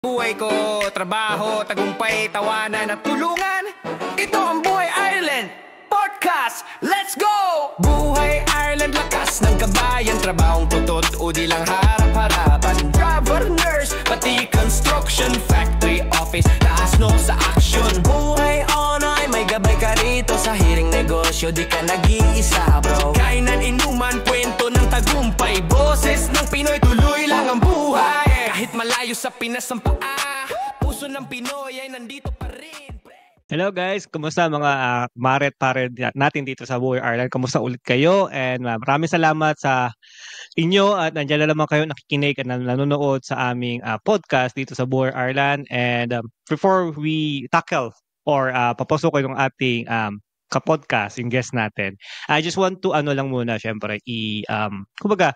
Buhay ko, trabaho, tagumpay, tawanan at tulungan. Ito ang Buhay Ireland Podcast! Let's go! Buhay Ireland, lakas ng kabayan. Trabahong tutot o di lang harap-harapan. Driver, nurse, pati construction, factory, office, taas no sa action. Buhay on ay may gabay ka rito. Sa hiring negosyo, di ka nag-iisa, bro. Kainan, inuman, kwento ng tagumpay. Boses ng Pinoy, tuloy lang ang buhay. Kahit malayo sa Pinas ang paa, puso ng Pinoy ay nandito pa rin. Hello guys, kumusta mga Maret pared natin dito sa Buhay Ireland? Kumusta ulit kayo? And maraming salamat sa inyo at nandiyan na naman kayo nakikinig at nanonood sa aming podcast dito sa Buhay Ireland. And before we tackle or papasok ko yung ating kapodcast, yung guest natin, I just want to lang muna syempre kumbaga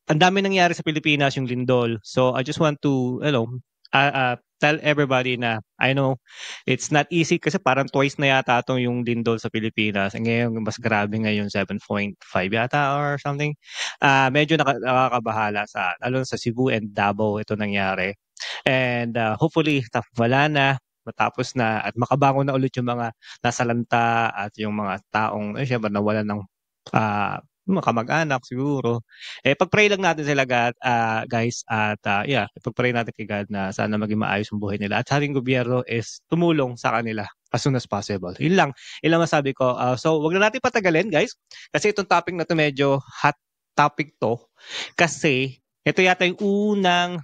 ang dami nangyari sa Pilipinas, yung lindol. So I just want to tell everybody na I know it's not easy kasi parang twice na yata itong yung lindol sa Pilipinas. Ngayon mas grabe ngayon 7.5 yata or something. Medyo nakakabahala lalo sa Cebu and Davao ito nangyari. And hopefully wala na, matapos na at makabangon na ulit yung mga nasalanta at yung mga taong syempre nawalan ng mga kamag-anak siguro. Pag-pray lang natin sila guys at pag-pray natin kay God na sana maging maayos ang buhay nila at sa ating gobyerno is tumulong sa kanila as soon as possible. Yun lang masabi ko. So wag na natin patagalin guys kasi itong topic na to medyo hot topic to kasi ito yata yung unang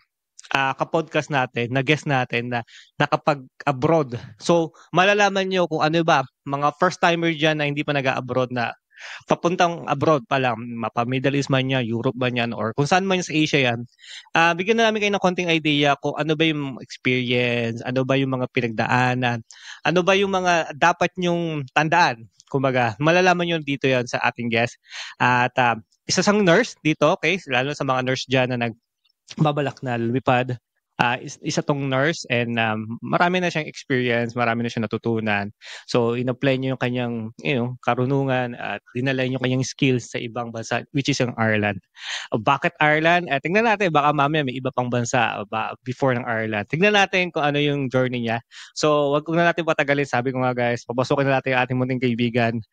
kapodcast natin, na guest natin na nakapag-abroad. So malalaman nyo kung ano ba mga first timer dyan na hindi pa nag-abroad na papuntang abroad pa lang, mapa Middle East man yan, Europe man yan, or kung saan man sa Asia yan, bigyan na namin kayo ng konting idea kung ano ba yung experience, ano ba yung mga pinagdaanan, ano ba yung mga dapat nyong tandaan. Kumbaga, malalaman nyo dito yan sa ating guest. At isa sang nurse dito, okay? Lalo sa mga nurse dyan na nagbabalak na lumipad. Isa tong nurse and marami na siyang experience, marami na siyang natutunan. So in-apply niya yung kanyang karunungan at dinala niya yung kanyang skills sa ibang bansa which is yung Ireland. Bakit Ireland? Tingnan natin baka mamaya may iba pang bansa before ng Ireland. Tingnan natin kung ano yung journey niya. So wag na natin patagalin, sabi ko nga guys, papasukin na natin yung ating munting kaibigan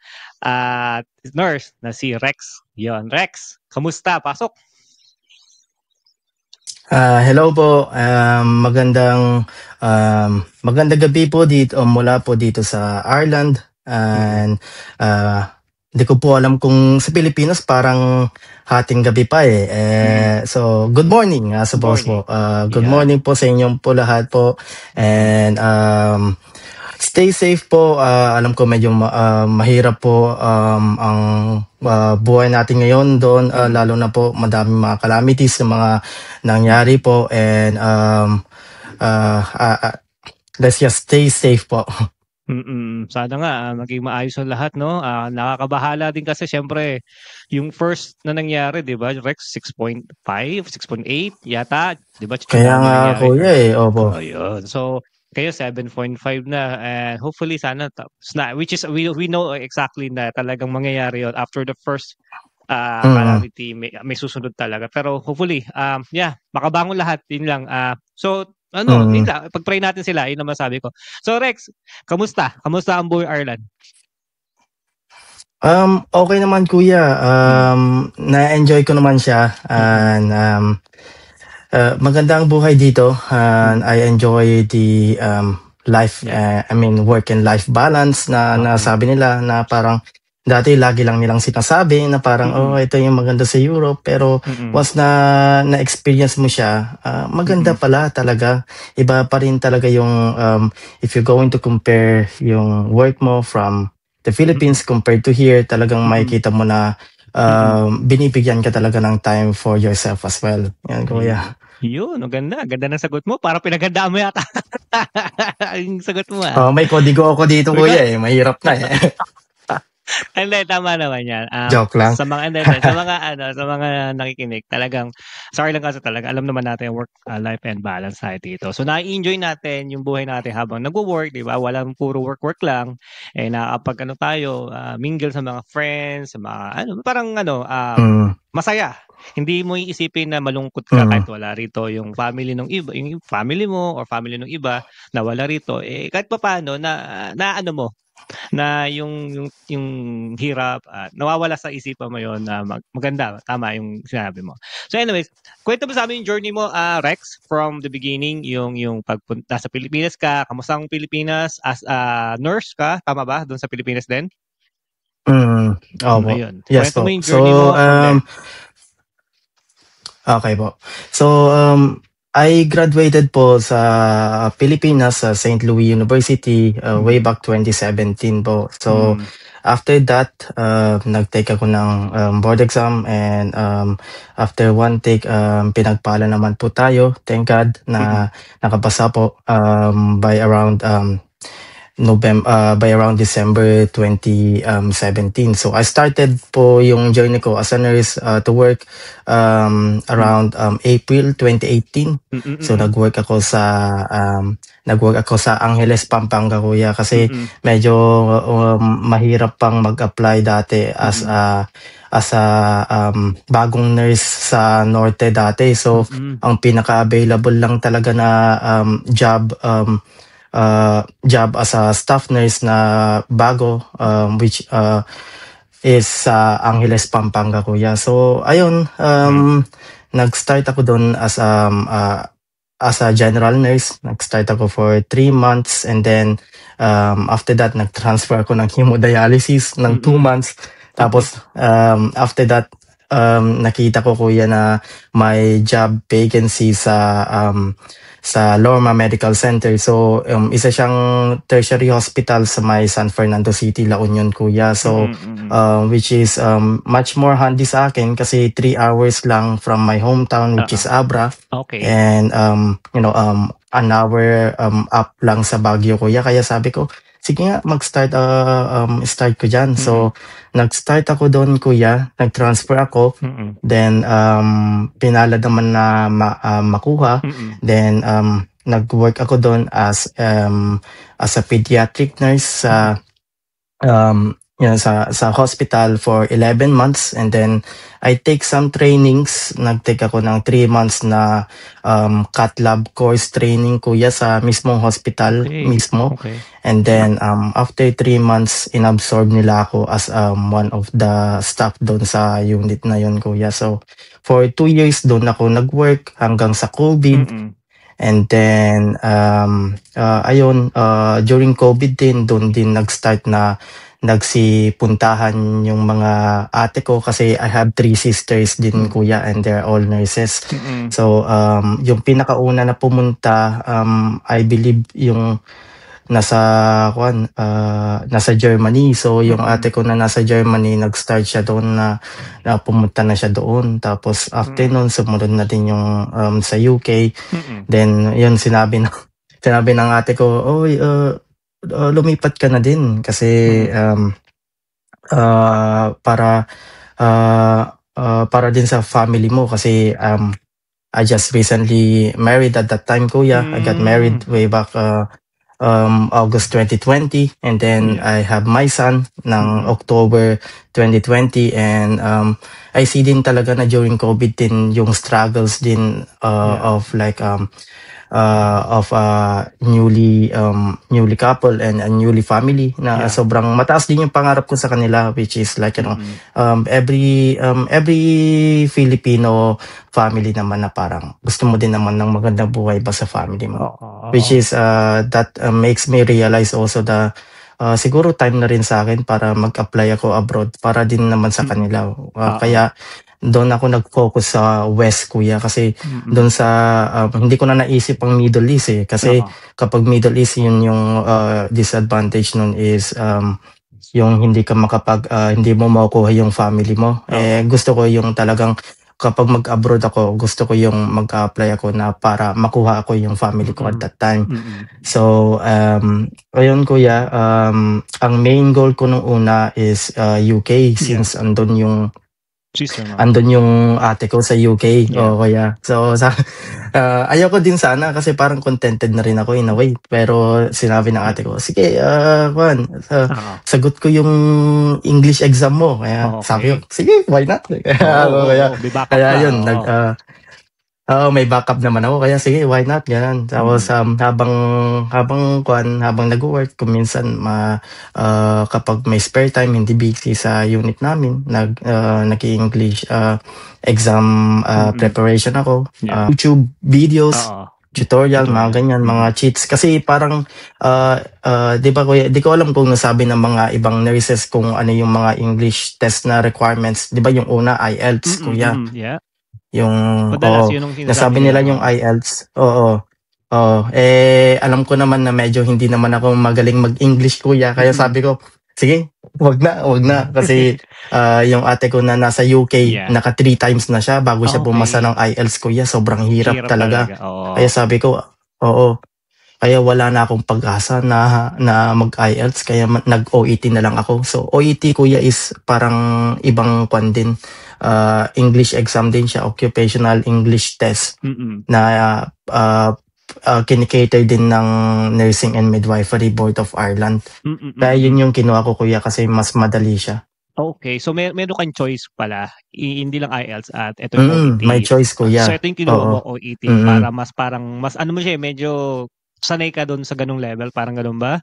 at nurse na si Rex. Yon, Rex, kamusta? Pasok. Hello po. Magandang gabi po dito mula po dito sa Ireland. And hindi ko po alam kung sa Pilipinas parang hating gabi pa So good morning, suppose po. Good morning po sa inyong po lahat po. And stay safe po. Alam ko medyo mahirap po ang buhay natin ngayon doon, lalo na po madaming mga calamities na mga nangyari po, and let's just stay safe po. Sana nga maging maayos ang lahat, no? Nakakabahala din kasi syempre yung first na nangyari, 'di ba? Rex 6.5, 6.8 yata, 'di ba? Kaya nga kuya opo. Ayun. So kayo 7.5 na, and hopefully sana tapos na, which is we know exactly na talagang mangyayari yun after the first calamity, may susunod talaga, pero hopefully makabangon lahat, yun lang. Yun lang, pag-pray natin sila, yun naman sabi ko. So Rex, kamusta ang Buhay Ireland? Okay naman kuya, na-enjoy ko naman siya, and maganda ang buhay dito, and I enjoy the life, work and life balance na nasabi nila na parang dati lagi lang nilang sinasabi na parang ito yung maganda sa Europe, pero once na experience mo siya, maganda pala talaga. Iba pa rin talaga yung if you're going to compare yung work mo from the Philippines compared to here, talagang makikita mo na binibigyan ka talaga ng time for yourself as well. Yan kuya. Yun, ganda ng sagot mo. Para pinagandaan mo yata yung sagot mo. May kodigo ako dito kuya mahirap na Hindi, tama naman yan. Joke lang. Sa mga nakikinig, talagang, sorry lang kasi talaga, alam naman natin work, life and balance tayo dito. So, na-enjoy natin yung buhay natin habang nag-work, di ba? Walang puro work lang. Nakapag tayo, mingle sa mga friends, sa mga, masaya. Hindi mo iisipin na malungkot ka kahit Mm. wala rito yung family ng iba, yung family mo or family ng iba na wala rito. Kahit papaano na ano mo, na yung hirap nawawala sa isipan mo yon na maganda, tama yung sinabi mo. So anyways, kwento mo sa amin yung journey mo, Rex, from the beginning, yung pagpunta sa Pilipinas ka, kamusta ang Pilipinas as a nurse ka, tama ba? Doon sa Pilipinas din? Opo. Ayun. Yes Kwento mo po. yung journey mo from there. Okay po. So, I graduated po sa Pilipinas sa St. Louis University way back 2017 po. So, after that, nag-take ako ng board exam and after one take, pinagpala naman po tayo. Thank God na nakapasa po by around December 2017. So I started po yung journey ko as a nurse to work around April 2018. So nag-work ako sa Angeles, Pampanga, kuya, kasi medyo mahirap pang mag-apply dati as a bagong nurse sa Norte dati. So ang pinaka-available lang talaga na job as a staff nurse na bago, which is sa Angeles, Pampanga, kuya. So ayun, nag-start ako doon as a general nurse. Nag-start ako for 3 months and then after that nag-transfer ako ng hemodialysis ng 2 months. Tapos after that nakita ko, kuya, na may job vacancy sa Lorma Medical Center. So, isa siyang tertiary hospital sa may San Fernando City, La Union, kuya. So, which is much more handy sa akin kasi 3 hours lang from my hometown, which is Abra. Okay. And, an hour up lang sa Baguio, kuya. Kaya sabi ko, sige nga, start ko dyan. So, nag-start ako doon, kuya. Nag-transfer ako. Then, pinalad naman na makuha. Then, nag-work ako doon as a pediatric nurse sa hospital for 11 months. And then, I take some trainings. Nag-take ako ng 3 months na cath lab course training, kuya, sa mismong hospital mismo. Okay. And then, after 3 months, inabsorb nila ako as one of the staff doon sa unit na yun, kuya. So, for 2 years doon ako nag-work hanggang sa COVID. And then, during COVID din, doon din nag-start na nagsipuntahan yung mga ate ko kasi I have 3 sisters din, kuya, and they're all nurses. So, yung pinakauna na pumunta, I believe yung nasa Germany. So, yung ate ko na nasa Germany, nag-start siya doon na pumunta na siya doon. Tapos, after nun, sumunod na din yung sa UK. Then, yun, sinabi ng ate ko, lumipat ka na din kasi para din sa family mo kasi I just recently married at that time, kuya. I got married way back August 2020 and then I have my son ng October 2020 and I see din talaga na during COVID din yung struggles din of like newly couple and a newly family na sobrang mataas din yung pangarap ko sa kanila, which is like every Filipino family naman na parang gusto mo din naman ng magandang buhay ba sa family mo, which is that makes me realize also the siguro time na rin sa akin para mag-apply ako abroad para din naman sa kanila. Kaya doon ako nag-focus sa West, kuya, kasi doon sa hindi ko na naisip ang Middle East kasi kapag Middle East, yun yung disadvantage nun is yung hindi mo makukuha yung family mo. Gusto ko yung talagang kapag mag-abroad ako, gusto ko yung mag-apply ako na para makuha ako yung family ko at that time. So, ayun, kuya, ang main goal ko nung una is UK since andun yung Sister mo. andun yung ate ko sa UK. Yeah. Kaya. So, ayaw ko din sana kasi parang contented na rin ako in a way. Pero sinabi ng ate ko, sige, Juan, sagot ko yung English exam mo. Kaya sabi ko, sige, why not? Kaya yun, may backup naman ako, kaya sige, why not, ganun. Tapos habang nag-work, kung minsan kapag may spare time, hindi busy sa unit namin, nag-English exam preparation ako, YouTube videos, tutorial, mga ganyan, mga cheats. Kasi parang, di ba kuya, di ko alam kung nasabi ng mga ibang nurses kung ano yung mga English test na requirements. Di ba yung una, IELTS, kuya? Yeah. Yung yun nasabi nila yung IELTS. Alam ko naman na medyo hindi naman ako magaling mag-English, kuya, kaya sabi ko, sige, wag na kasi yung ate ko na nasa UK, naka 3 times na siya bago siya bumasa ng IELTS, kuya. Sobrang hirap talaga. Kaya sabi ko, kaya wala na akong pag-asa na mag-IELTS, kaya nag-OET na lang ako. So OET, kuya, is parang ibang kwan din. English exam din siya, occupational English test na kinikater din ng Nursing and Midwifery Board of Ireland. Kaya yun yung kinuha ko, kuya, kasi mas madali siya. Okay, so meron kang choice pala, hindi lang IELTS at ito yung OET. May choice, kuya. So ito yung kinuha mo, OET, para mas ano mo siya, medyo sanay ka doon sa ganung level, parang ganun ba?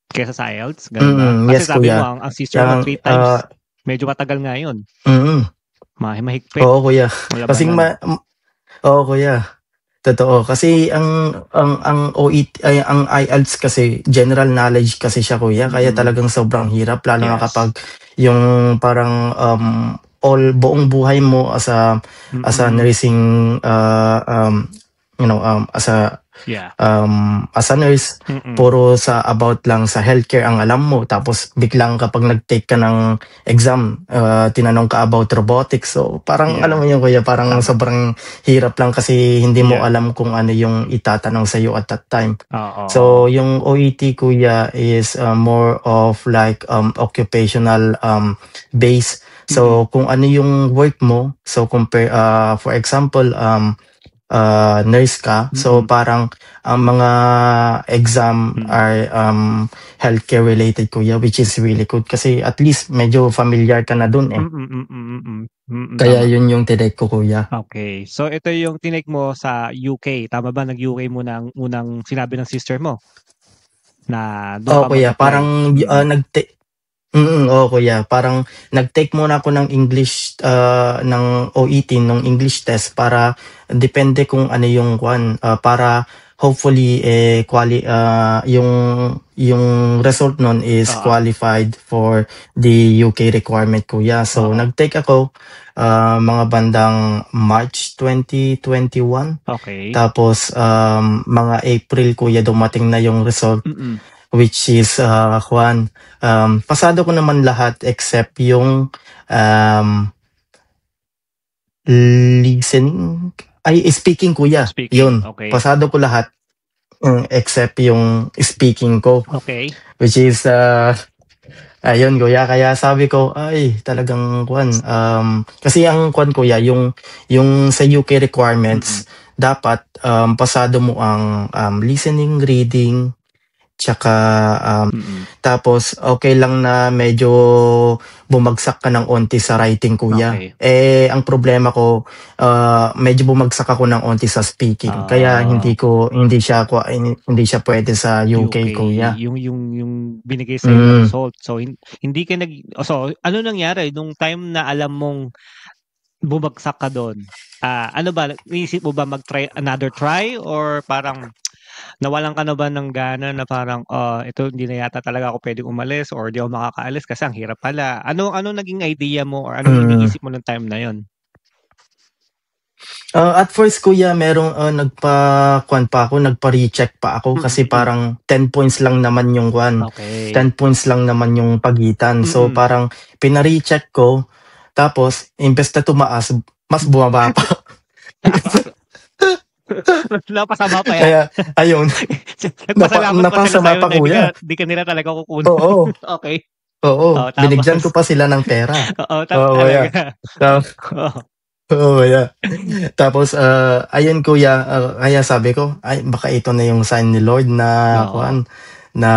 Kesa sa IELTS, ganun ba? Kasi yes, sabi kuya. mo, ang sister mo 3 times, medyo matagal nga yun. Mahigpit. Oo, kuya. Kasi kuya. Totoo. Kasi ang OET, ang IELTS kasi, general knowledge kasi siya, kuya. Kaya talagang sobrang hirap. Lalo na kapag yung parang buong buhay mo as a nursing, as a nurse, puro sa about lang sa healthcare ang alam mo. Tapos biglang kapag nag-take ka ng exam, tinanong ka about robotics. So parang alam mo yun, kuya, parang sobrang hirap lang kasi hindi mo alam kung ano yung itatanong sa iyo at that time. So yung OET, kuya, is more of like occupational base. So kung ano yung work mo, so compare, for example, nurse ka, so parang ang mga exam are healthcare related, kuya, which is really good kasi at least medyo familiar ka na dun Kaya yun yung tinake ko, kuya. Okay, so ito yung tinake mo sa UK, tama ba? Nag-UK mo na ang unang sinabi ng sister mo na doon kuya, parang kuya, parang nag-take muna ako ng English, ng OET, ng English test para depende kung ano yung para hopefully yung result nun is qualified for the UK requirement, kuya. So nag-take ako mga bandang March 2021. Okay. Tapos mga April, kuya, dumating na yung result. Which is pasado ko naman lahat except yung listening, speaking, kuya. Yun. Okay. Pasado ko lahat except yung speaking ko. Okay. Which is ayun, kuya, kaya sabi ko ay talagang kasi ang kuya, yung sa UK requirements, dapat pasado mo ang listening, reading, tsaka tapos okay lang na medyo bumagsak ka ng onti sa writing, kuya. Ang problema ko, medyo bumagsak ako ng onti sa speaking. Kaya hindi siya pwede sa UK, kuya. Yung binigay sa yung result. So hindi ka so ano nangyari nung time na alam mong bumagsak ka doon? Ano ba, iisip mo ba mag-try another try, or parang nawalan ka na ba ng gana na parang ito hindi na yata talaga ako pwedeng umalis or di ako makakaalis kasi ang hirap pala? Ano naging idea mo or ano iniisip mo ng time na yon? At first, kuya, merong nagpa-recheck pa ako kasi parang 10 points lang naman yung 10 points lang naman yung pagitan. So parang pina-recheck ko, tapos imbes na tumaas, mas bumaba pa. Napasama pa yan. Kaya, ayun. Napasama pa, kuya. Di ka nila talaga kukunin. Oo. Okay. Oo, binigyan ko tapos pa sila ng pera. oo, Oo, kuya. talaga. Oo. Oo, kuya. Tapos, ayun kuya, kaya sabi ko, ay baka ito na yung sign ni Lord na Oo. kuan na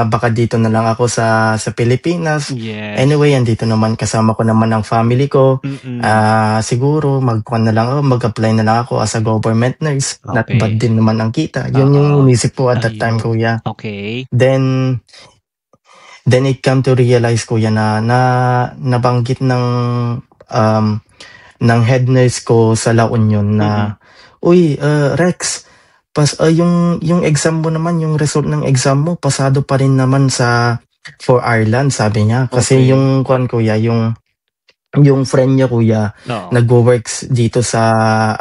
baka dito na lang ako sa Pilipinas. Yes. Anyway, andito naman kasama ko naman ang family ko. Siguro magkuan na lang ako, mag-apply na lang ako as a government nurse. Not Okay. bad din naman ang kita. Yun yung Oo. inisip ko at that time, Ayun. kuya. Okay. Then it come to realize kuya na nabanggit ng head nurse ko sa La Union na, uy, Rex, yung exam mo naman, yung result ng exam mo, pasado pa rin naman for Ireland, sabi niya. Kasi Okay. yung kuan kuya, yung friend niya kuya, Oo. nagwo-works dito sa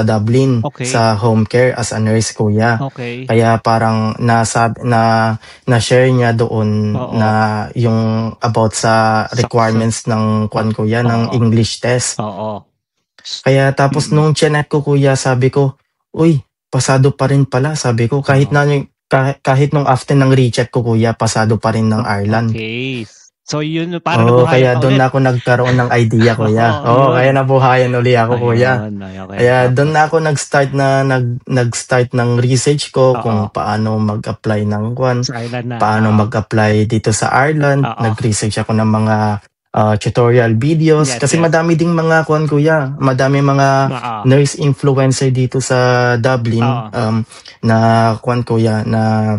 Dublin, Okay. sa home care as a nurse kuya. Okay. Kaya parang na-share niya doon Oo. na yung about sa requirements ng kuan kuya, ng Oo. English test. Oo. Kaya tapos nung chinek ko kuya, sabi ko, uy, pasado pa rin pala, sabi ko, kahit nung after ng recheck ko kuya, pasado pa rin ng Ireland. Okay. So yun, parang Oo, nabuhayan kaya ka doon ulit. na ako nagkaroon ng idea kuya. Oo, Oo, yun. kaya nabuhayan uli ako kuya. Ayun, okay. Kaya Tapos, doon na ako nag-start ng research ko Oo. kung paano mag-apply ng kuan, sa Ireland na. paano Oo. mag-apply dito sa Ireland. Oo. Nag-research ako ng mga tutorial videos Yes, kasi yes. madami ding mga kuan kuya, madami mga Oo. nurse influencer dito sa Dublin Oo. na kuan kuya na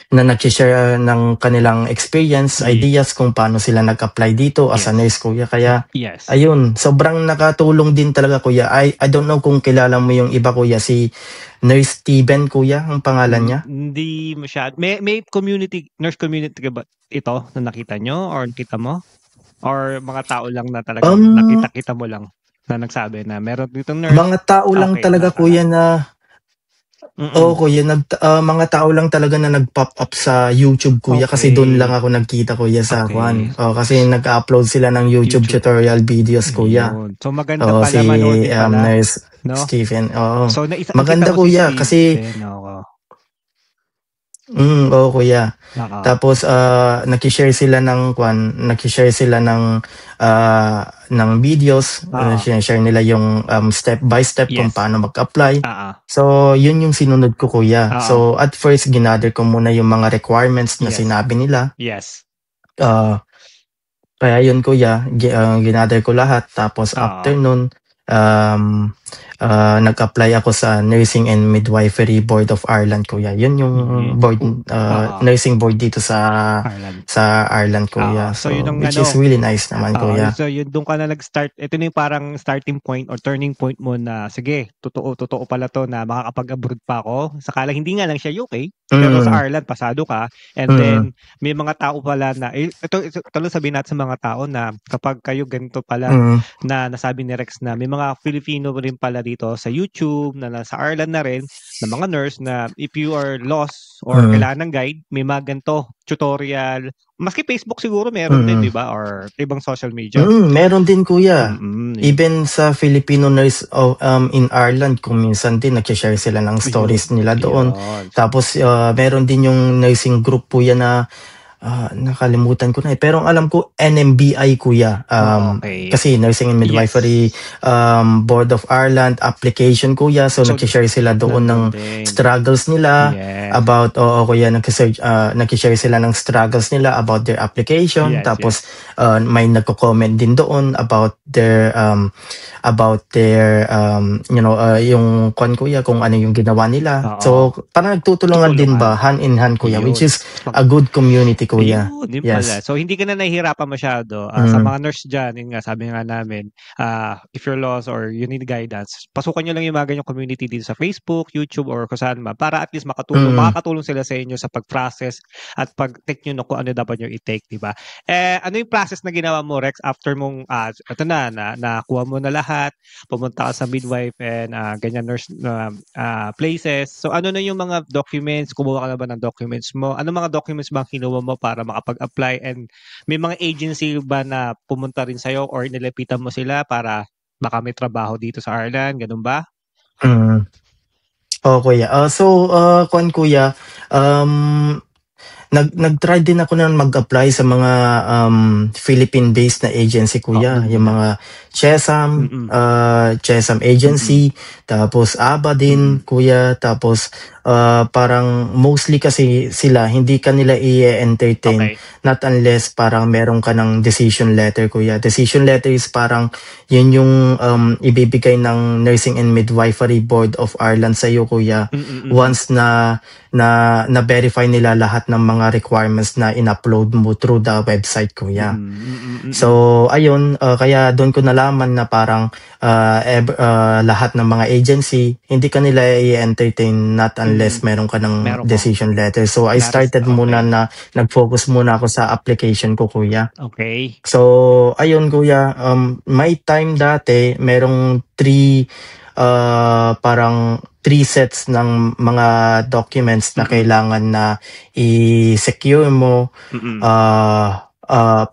nag-share ng kanilang experience, Yes. ideas kung paano sila nag-apply dito as a Yes. nurse kuya. Kaya Yes. ayun, sobrang nakatulong din talaga kuya. I don't know kung kilala mo yung iba kuya, si Nurse Steven kuya, ang pangalan niya. Hindi masyad. May community, nurse community ka ba ito na nakita nyo or nakita mo? Or mga tao lang na talagang nakita-kita mo lang na nagsabi na meron ditong nurse? Mga tao lang Okay, talaga kuya na Oo kuya, mga tao lang talaga na nag-pop up sa YouTube kuya, kasi Okay. doon lang ako nagkita kuya sa Okay. kuan. Kasi nag-upload sila ng YouTube tutorial videos kuya. Ayun. So maganda Oo, pala, manood din pala. Nurse No? Stephen. Oo. So nakita Maganda mo kuya si kasi Steven. Oo. oo kuya. Oo. Tapos naki-share sila ng videos, share nila yung step by step kung Yes. paano mag-apply. Oo. So, yun yung sinunod ko kuya. So, at first ginather ko muna yung mga requirements na Yes. sinabi nila. Yes. Kaya yun kuya, ginather ko lahat. Tapos after nun, nag-apply ako sa Nursing and Midwifery Board of Ireland kuya. Yun yung board, nursing board dito sa Ireland kuya. So, yun ang which is really nice naman kuya. So yun, doon ka na nag-start. Ito na yung parang starting point or turning point mo na, sige, totoo pala to na makakapag-abroad pa ako. Sakala hindi nga lang siya UK, pero sa Ireland, pasado ka. And then, may mga tao pala na, ito lang sabihin natin sa mga tao na kapag kayo ganito pala, na nasabi ni Rex na may mga Filipino rin pala dito sa YouTube, na nasa Ireland na rin, na mga nurse na if you are lost or kailangan ng guide, may mga ganito, tutorial, maski Facebook siguro meron din, di ba? Or ibang social media. Meron din kuya. Even sa Filipino nurse in Ireland, kung minsan din nag-share sila ng stories nila doon. Tapos meron din yung nursing group kuya na nakalimutan ko na pero alam ko NMBI kuya. Okay. Kasi Nursing and Midwifery Board of Ireland application kuya. So nag-share sila doon ng struggles nila about kuya, nag-share sila ng struggles nila about their application. Tapos may nagko-comment din doon about their yung kuya, kung ano yung ginawa nila. So parang nagtutulungan din ba hand in hand kuya, which is a good community kuya. Yun pala. So hindi ka na nahihirapan masyado sa mga nurse dyan. Yun nga, sabi nga namin, if you're lost or you need guidance, pasukan nyo lang yung mga ganyang community dito sa Facebook, YouTube, or kung saan man, para at least makakatulong sila sa inyo sa pag-process at pag-take nyo kung ano dapat nyo i-take, diba? Ano yung process na ginawa mo, Rex, after mong ito nakuha mo na lahat, pumunta ka sa midwife and ganyan nurse places. So ano na yung mga documents? Kumuha ka na ba ng documents mo? Ano mga documents ba kinuha mo para makapag-apply, and may mga agency ba na pumunta rin sa'yo or nilapitan mo sila para baka may trabaho dito sa Ireland? Ganun ba? Kuya. So, kuya, nag-try din ako na mag-apply sa mga Philippine-based na agency, kuya. Yung mga Chesam, Chesam Agency, tapos ABA din, kuya. Tapos parang mostly kasi sila, hindi ka nila i-entertain. Not unless parang meron ka ng decision letter, kuya. Decision letter is parang yun yung ibibigay ng Nursing and Midwifery Board of Ireland sa iyo, kuya. Once na verify nila lahat ng mga requirements na in-upload mo through the website, kuya. So ayun, kaya doon ko nalaman na parang lahat ng mga agency, hindi ka nila i-entertain not unless meron ka ng decision letter. So I started muna na nag-focus muna ako sa application ko, kuya. Okay. So ayun, kuya, may time dati merong parang 3 sets ng mga documents na kailangan na i-secure mo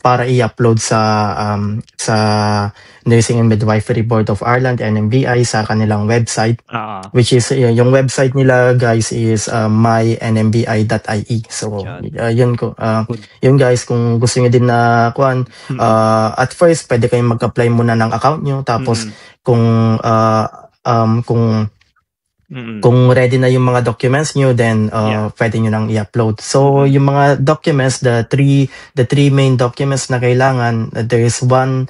para i-upload sa Nursing and Midwifery Board of Ireland, NMBI, sa kanilang website, which is yung website nila, guys, is mynmbi.ie. So yun guys, kung gusto niyo din na at first pwede kayong mag-apply muna ng account nyo, tapos kung ready na yung mga documents nyo, then pwede nyo nang i-upload. So yung mga documents, the three main documents na kailangan, there is one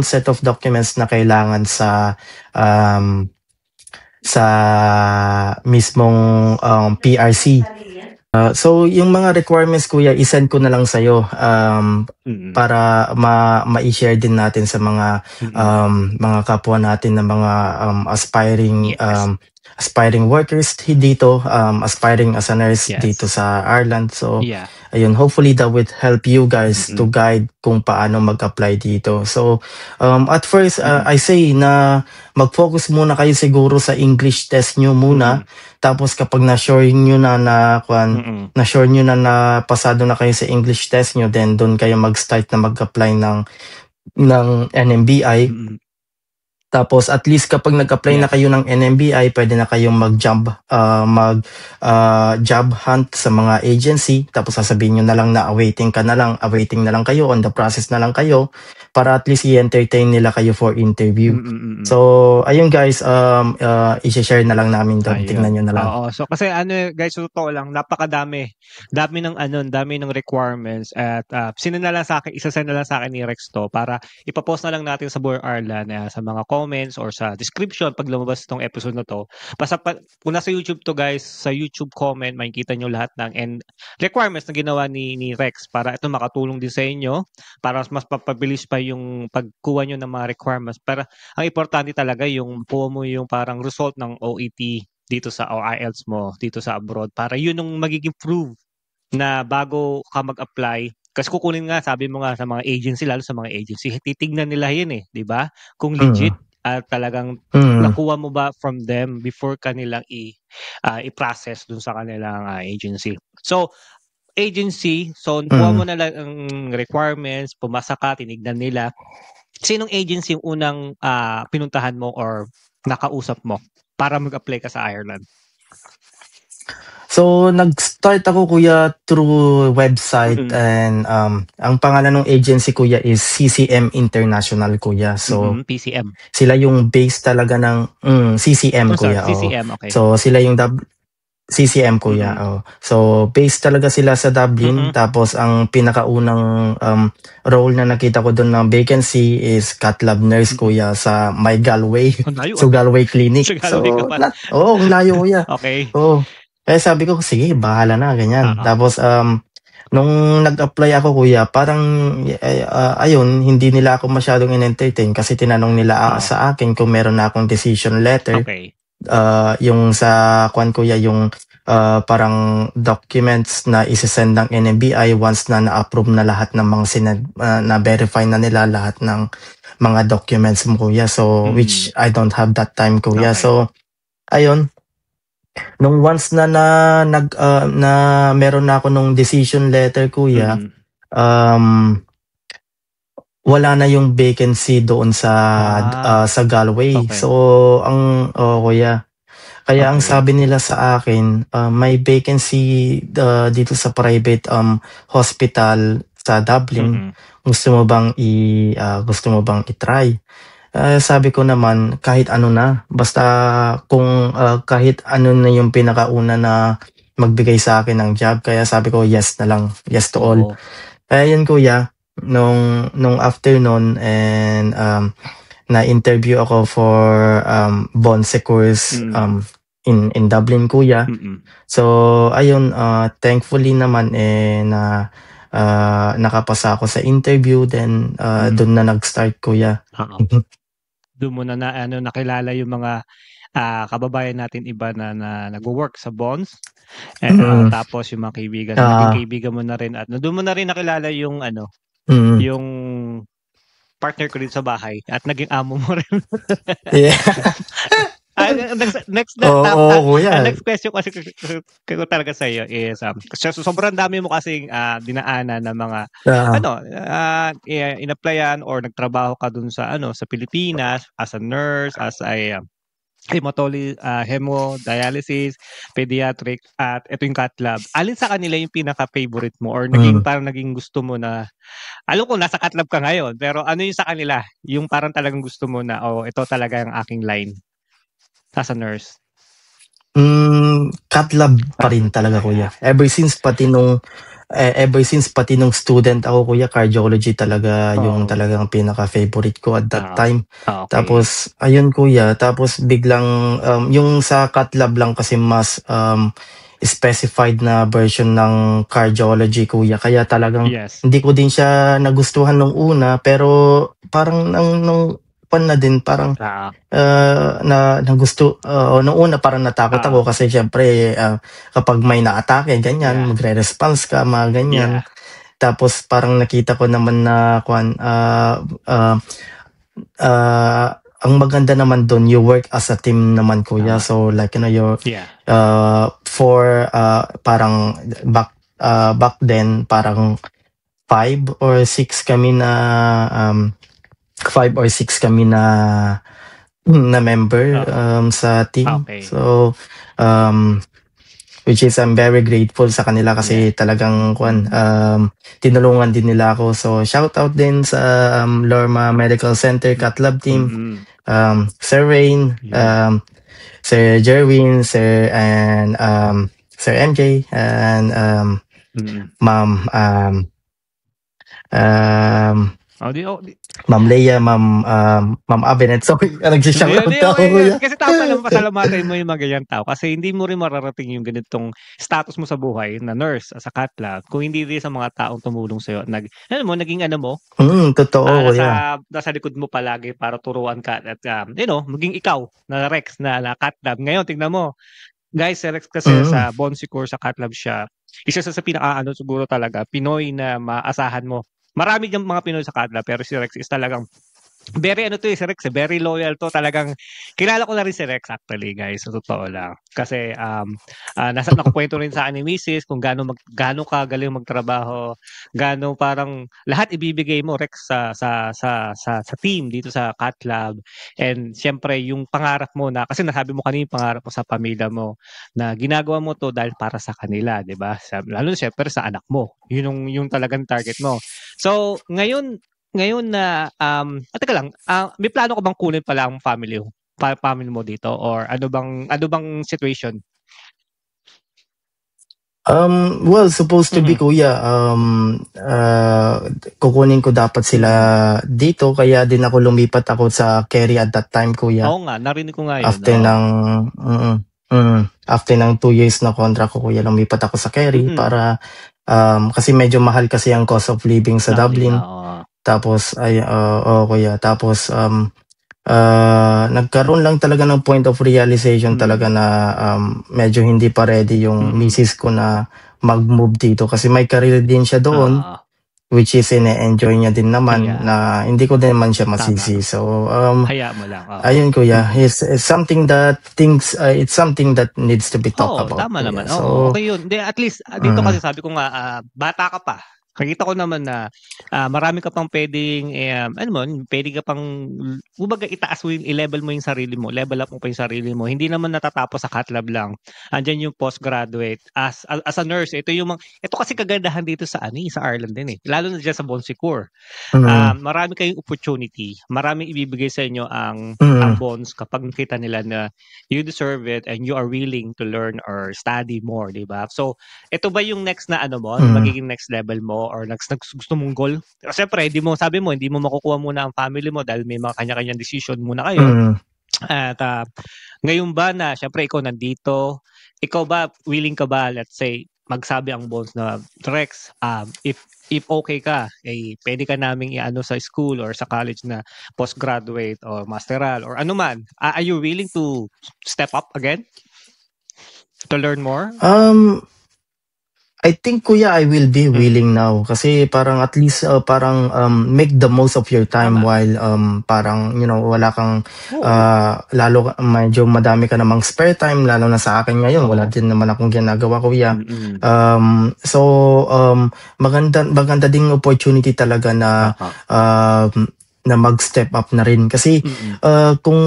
set of documents na kailangan sa mismong PRC. So yung mga requirements, kuya, isend ko na lang sa'yo para ma-share din natin sa mga kapwa natin na mga aspiring workers dito, aspiring as a nurse dito sa Ireland. So ayun, hopefully that would help you guys to guide kung paano mag-apply dito. So at first I say na mag-focus muna kayo siguro sa English test nyo muna. Tapos kapag na-sure nyo na pasado na kayo sa English test nyo, then doon kayo mag-start na mag-apply ng NMBI. Tapos at least kapag nag-apply na kayo ng NMBI, pwede na kayong mag-job hunt sa mga agency. Tapos sasabihin nyo na lang na awaiting na lang kayo, on the process na lang kayo, para at least i-entertain nila kayo for interview. So ayun guys, i-share na lang namin doon. Tingnan nyo na lang. So kasi guys, totoo lang, napakadami ng requirements, at isasend na lang sa akin ni Rex to, para ipapost na lang natin sa Boy Ireland sa mga comments or sa description pag lumabas itong episode na to. Basta kung nasa YouTube to, guys, sa YouTube comment, makikita nyo lahat ng requirements na ginawa ni Rex, para ito makatulong din sa inyo, para mas mapabilis pa yung pagkuha nyo ng mga requirements. Pero ang importante talaga yung kuha mo yung parang result ng OET dito sa IELTS mo dito sa abroad, para yun yung magiging proof na bago ka mag-apply. Kasi kukunin nga, sabi mo nga, sa mga agency, lalo sa mga agency, titignan nila yun di ba? Kung legit at talagang nakuha mo ba from them before kanilang i-process dun sa kanilang agency. So kuha mo na lang ang requirements, pumasa ka, tinignan nila. Sinong agency yung unang pinuntahan mo or nakausap mo para mag-apply ka sa Ireland? So nag-start ako, kuya, through website, and ang pangalan ng agency, kuya, is CCM International, kuya. So PCM. Sila yung base talaga ng CCM, kuya. CCM, okay. So sila yung CCM, kuya. So base talaga sila sa Dublin. Tapos ang pinakaunang role na nakita ko doon ng vacancy is Cath Lab Nurse, kuya, sa my Galway. So Galway Clinic. Ang layo, kuya. Okay. Kaya sabi ko, sige, bahala na, ganyan. Tapos nung nag-apply ako, kuya, parang ayun, hindi nila ako masyadong in-entertain kasi tinanong nila sa akin kung meron na akong decision letter. Okay. Yung sa kuya, yung parang documents na isesend ng NMBI once na na-approve na lahat ng mga na-verify na nila lahat ng mga documents mo, kuya. So which I don't have that time, kuya. Okay. So ayun, nung once na meron na ako nung decision letter, kuya, wala na yung vacancy doon sa Galway. Okay. So kuya, Kaya ang Okay. sabi nila sa akin, may vacancy dito sa private hospital sa Dublin. Mm-mm. Gusto mo bang i-try? Sabi ko naman kahit ano na, basta kung kahit ano na yung pinakauna na magbigay sa akin ng job. Kaya sabi ko yes na lang, yes to all. Oo. Kaya yun kuya, nung afternoon and na-interview ako for Bonse course in Dublin kuya. Mm-mm. So ayun, thankfully naman na nakapasa ako sa interview, then doon na nag-start kuya. Oo. Doon mo na nakilala yung mga kababayan natin iba na nagwo-work sa Bonds. Mm. Tapos yung mga kaibigan, Ah. naging kaibigan mo na rin at doon mo na rin nakilala yung yung partner ko rin sa bahay at naging amo mo rin. Yeah. Next kuya. next question kasi ko talaga sa iyo is sobrang dami mo kasing dinaanan ng mga inapplyan or nagtrabaho ka dun sa sa Pilipinas as a nurse, as a hemodialysis, pediatric, at ito yung cath lab. Alin sa kanila yung pinaka-favorite mo or parang naging gusto mo na, alam ko nasa cath lab ka ngayon, pero ano yung sa kanila? Yung parang talagang gusto mo na, ito talaga yung aking line as a nurse. Cath lab pa rin talaga kuya. Ever since pati nung student ako kuya, cardiology talaga yung talagang pinaka-favorite ko at that time. Okay. Tapos ayun kuya, tapos biglang yung sa cath lab lang kasi mas specified na version ng cardiology kuya, kaya talagang hindi ko din siya nagustuhan nung una, pero parang nung na din parang nung una parang natakot ako kasi syempre kapag may na-atake ganyan, magre-response ka mga ganyan. Tapos parang nakita ko naman na ang maganda naman doon, you work as a team naman kuya. So like you're parang back then parang 5 or 6 kami na 5 or 6 kami na member sa team. Okay. So which is I'm very grateful sa kanila kasi talagang tinulungan din nila ako. So shout out din sa Lorma Medical Center Cath Lab team. Sir Rain, Sir Jerwin, Sir MJ, and Ma'am Ma'am Leia, Ma'am Abenet. So, nag-shout out ako kuya. Kasi tama lang, pasalamatan mo yung mga ganyan tao kasi hindi mo rin mararating yung ganitong status mo sa buhay na nurse sa cath lab kung hindi rin sa mga taong tumulong sa'yo. Naging totoo kuya. Nasa likod mo palagi para turuan ka at maging ikaw na Rex na cath lab. Ngayon, tingnan mo. Guys, si Rex kasi sa Bonsi Course sa cath lab siya. Isa sa pinaka siguro talaga, Pinoy na maasahan mo. Marami diyang mga Pinoy sa cath lab, pero si Rex is talagang very si Rex, very loyal to. Talagang kilala ko na rin si Rex actually, guys, sa totoo lang. Kasi nakukwento rin sa akin ni Mrs. kung gaano ka galing magtrabaho, gaano parang lahat ibibigay mo Rex sa team dito sa cath lab. And syempre yung pangarap mo na, kasi nasabi mo kanina yung pangarap mo sa pamilya mo na ginagawa mo to dahil para sa kanila, 'di ba? Lalo syempre sa anak mo. Yun yung talagang target mo. So, ngayon na teka lang, may plano ka bang kunin pala ang family mo dito or ano bang situation? Well, supposed to be kuya, kukunin ko dapat sila dito, kaya din ako lumipat ako sa Kerry at that time kuya. Oo nga, narinig ko nga yun. After ng 2 years na contract ko kuya, lumipat ako sa Kerry para kasi medyo mahal kasi ang cost of living sa Dublin. Tapos kuya, tapos nagkaroon lang talaga ng point of realization talaga na medyo hindi pa ready yung misis ko na mag-move dito kasi may career din siya doon, which is ine-enjoy niya din naman na hindi ko din naman siya masisi. So haya mo lang. Ayun kuya, it's something that needs to be talked about. Tama kuya. naman. So, okay yun. At least dito kasi sabi ko nga bata ka pa. Nakita ko naman na marami ka pang pwedeng, pwede ka pang, kumbaga itaas mo i-level mo yung sarili mo, level up mo pa yung sarili mo. Hindi naman natatapos sa cath lab lang. Andyan yung postgraduate. As a nurse, ito kasi kagandahan dito sa sa Ireland din eh. Lalo na dyan sa Bon Secours. Marami kayong opportunity. Maraming ibibigay sa inyo ang bonds kapag nakita nila na you deserve it and you are willing to learn or study more, di ba? So, ito ba yung next na magiging next level mo or next gusto mong goal? Siyempre, hindi mo makukuha muna ang family mo dahil may mga kanya-kanyang decision muna kayo. At ngayon ba na, siyempre, ikaw nandito, ikaw ba, willing ka ba, let's say, magsabi ang boss na, Rex, if okay ka, pwede ka naming sa school or sa college na postgraduate or masteral or ano man. Are you willing to step up again? To learn more? I think kuya I will be willing now kasi parang at least make the most of your time while parang wala kang lalo medyo madami ka namang spare time lalo na sa akin ngayon wala din naman akong ginagawa kuya. So maganda ding opportunity talaga na na mag-step up na rin kasi kung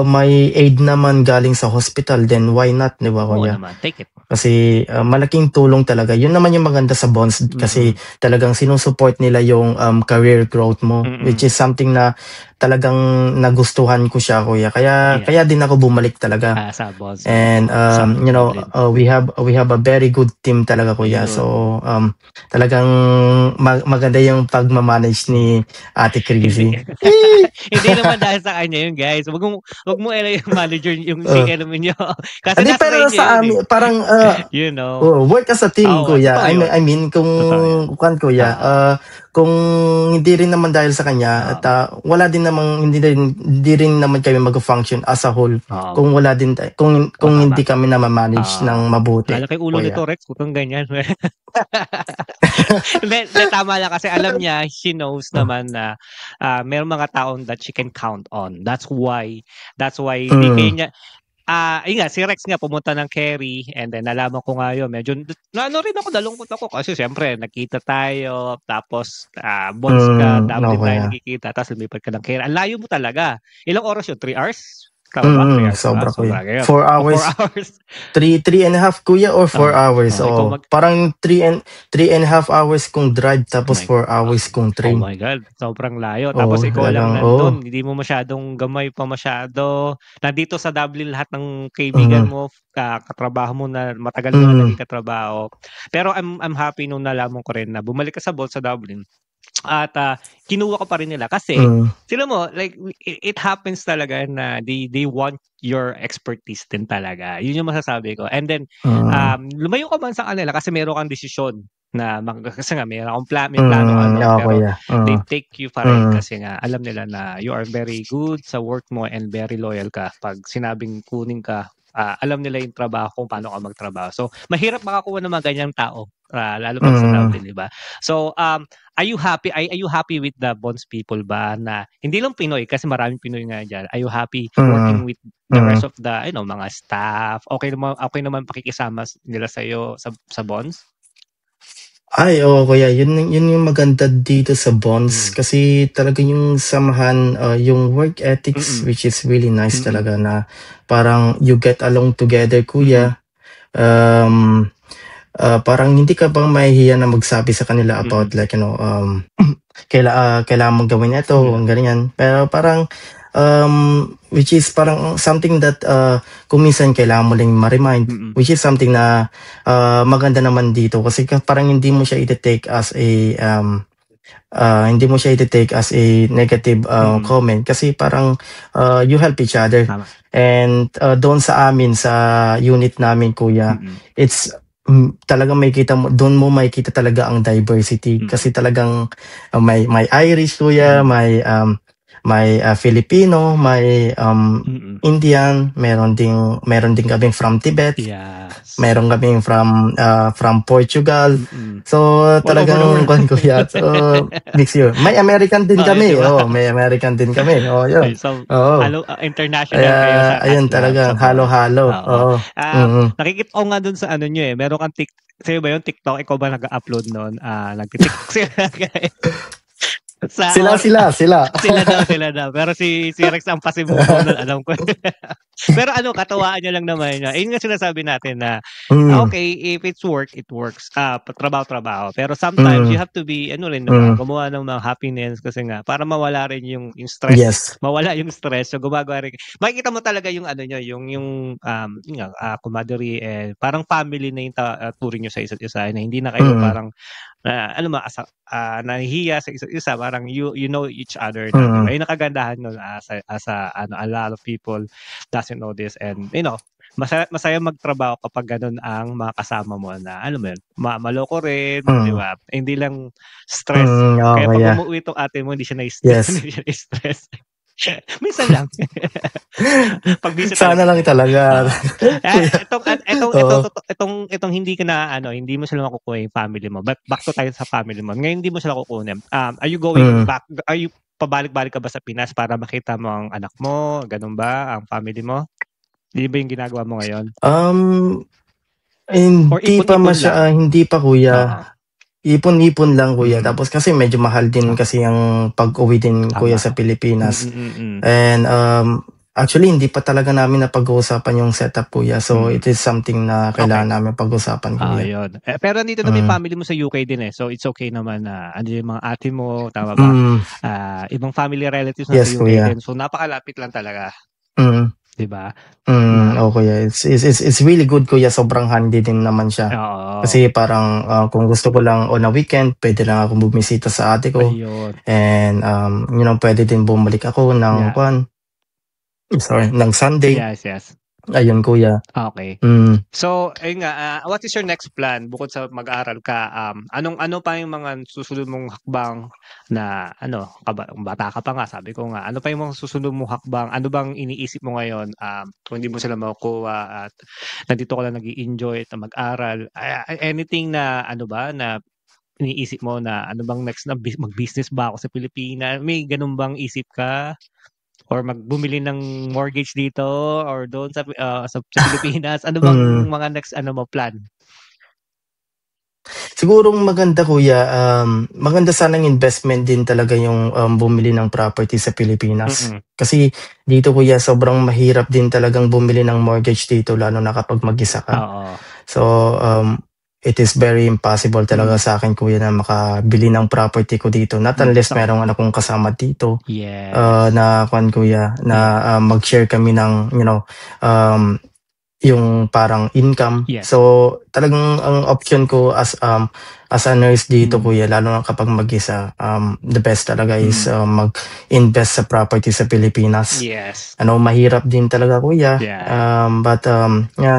may aid naman galing sa hospital then why not, di ba kuya? Take it. Kasi malaking tulong talaga. Yun naman yung maganda sa bonds kasi talagang sinusupport nila yung career growth mo which is something na talagang nagustuhan ko siya kuya. Kaya din ako bumalik talaga. Sa bonds. And we have a very good team talaga kuya. So talagang maganda yung pagmamanage ni Ate Crazy. Hindi naman dahil sa kanya yun guys. Wag mo yung manager yung CL mo nyo. Kasi pero sa amin parang work as a team kuya. I mean kung kuya kung hindi rin naman dahil sa kanya at wala din namang hindi rin naman kami mag-function as a whole kung wala din kung hindi kami na ma-manage ng mabuti. Lalo kay ulo nito Rex kung ganyan. Tama lang kasi alam niya, she knows naman na mayroong mga taon that she can count on. That's why hindi kanya ayun nga, si Rex nga pumunta ng Kerry and then nalaman ko nga yun, medyo nalungkot ako kasi siyempre nakita tayo tapos bonds ka, dapat tayo nakikita tapos lumipat ka ng Kerry. Ang layo mo talaga. Ilang oras yun? 3 hours? Sobra kuya. 4 hours. 3.5 kuya or 4 hours. Parang 3.5 hours kung drive tapos 4 hours kung train. Oh my God. Sobrang layo. Tapos ikaw lang nandun. Hindi mo masyadong gamay pa masyado. Nandito sa Dublin lahat ng kaibigan mo, katrabaho mo na matagal mo na naging katrabaho. Pero I'm happy nung nalaman ko rin na bumalik ka sa Bolt sa Dublin. At kinuha ko pa rin nila kasi sila mo like it happens talaga na they want your expertise din talaga. Yun yung masasabi ko. And then lumayo ka man sa kanila kasi meron kang desisyon na kasi nga meron akong plano pero they take you pa rin kasi nga alam nila na you are very good sa work mo and very loyal ka. Pag sinabing kunin ka, alam nila yung trabaho kung paano ka magtrabaho. So mahirap makakuha ng mga ganyang tao. Lalo pa sa Dublin, di ba? So, are you happy? Are you happy with the bonds people ba na hindi lang Pinoy kasi maraming Pinoy nga diyan? Are you happy working with the rest of the mga staff? Okay naman pakikisama nila sa iyo sa bonds? Ay, kuya, yun yung maganda dito sa bonds kasi talaga yung samahan, yung work ethics which is really nice talaga na parang you get along together, kuya. Parang hindi ka bang mahihiya na magsabi sa kanila about like kailangan mong gawin ito, ganyan. Pero parang which is parang something that kung minsan kailangan mo lang ma-remind, which is something na maganda naman dito kasi parang hindi mo siya i-take as a negative comment kasi parang you help each other. And doon sa amin sa unit namin kuya, it's talagang doon mo makikita talaga ang diversity kasi talagang may Irish kuya, may Filipino, may Mm-mm. Indian, meron din kaming from Tibet, Yes. meron kaming from Portugal. Mm-mm. So All over the talagang world. kwan kuya. So mix yun. May American din Oh, kami. di ba? May American din kami. Yun. So, Oo. international kayo Kaya ayun talagang sa buhay. halo-halo. Oo. Oo. Nakikita ko nga dun sa ano nyo meron kang sa'yo ba yung TikTok? Ikaw ba nag-upload nun? Nag-TikTok sila. Sila daw. Pero si Rex ang pasimuno nun, alam ko. Pero katawaan niya lang naman niya. Yun nga sinasabi natin na, okay, if it's work, it works. Trabaho. Pero sometimes you have to be, gumawa ng mga happiness kasi nga, para mawala rin yung stress. Yes. Mawala yung stress. So, gumagawa rin. Makikita mo talaga yung nyo, yung kumadiri, parang family na yung turing nyo sa isa't isa, na hindi na kayo parang, nahihiya sa isa't isa, parang you know each other. Diba? Yung nakagandahan nun as a lot of people doesn't know this, and masaya magtrabaho kapag ganun ang mga kasama mo na maloko rin, di ba? Hindi lang stress. Kaya pag umuwi itong ate mo, hindi siya na-stress. Hindi siya na-stress. Minsan lang. Sana lang talaga. Itong hindi ka na hindi mo sila makukuha yung family mo. But back to tayo sa family mo. Ngayon hindi mo sila kukunin. Are you going back? Are you pabalik-balik ka ba sa Pinas para makita mo ang anak mo? Ganun ba ang family mo? Hindi ba yung ginagawa mo ngayon? Hindi pa kuya. Ipon-ipon lang kuya. Tapos kasi medyo mahal din kasi ang pag-uwi din kuya sa Pilipinas. And actually hindi pa talaga namin napag-uusapan yung setup kuya. So it is something na kailangan namin pag-usapan kuya. Yun. Pero nandito na may family mo sa UK din So it's okay naman na yung mga ate mo, tama ba? Ibang family relatives na sa UK kuya. din. So napakalapit lang talaga. Diba? Okay. It's really good kuya. Sobrang handy din naman siya. Kasi parang kung gusto ko lang on a weekend, pwede lang ako bumisita sa ate ko. Ayun. And pwede din bumalik ako ng ng Sunday. Yes. Ayun kuya. Okay. So, ayun nga, what is your next plan bukod sa mag-aaral ka? Ano pa yung mga susunod mong hakbang na bata ka pa nga, sabi ko nga. Ano pa yung mga susunod mong hakbang? Ano bang iniisip mo ngayon kung hindi mo sila makukuha at nandito ka lang nag-i-enjoy at mag-aral? Anything na na iniisip mo na ano bang next na mag-business ba ako sa Pilipinas? May ganun bang isip ka? Or magbumili ng mortgage dito or doon sa Pilipinas? Ano bang mga next mo plan? Siguro maganda kuya, maganda sanang investment din talaga yung bumili ng property sa Pilipinas. Kasi dito kuya, sobrang mahirap din talagang bumili ng mortgage dito lalo na kapag mag-isa ka. So it is very impossible talaga sa akin kuya na makabili ng property ko dito. Not unless merong akong kasama dito. Na kuya, na mag-share kami ng yung parang income. So talagang ang option ko as a nurse dito kuya, lalo na kapag mag-isa, the best talaga is mag-invest sa property sa Pilipinas. Mahirap din talaga kuya. But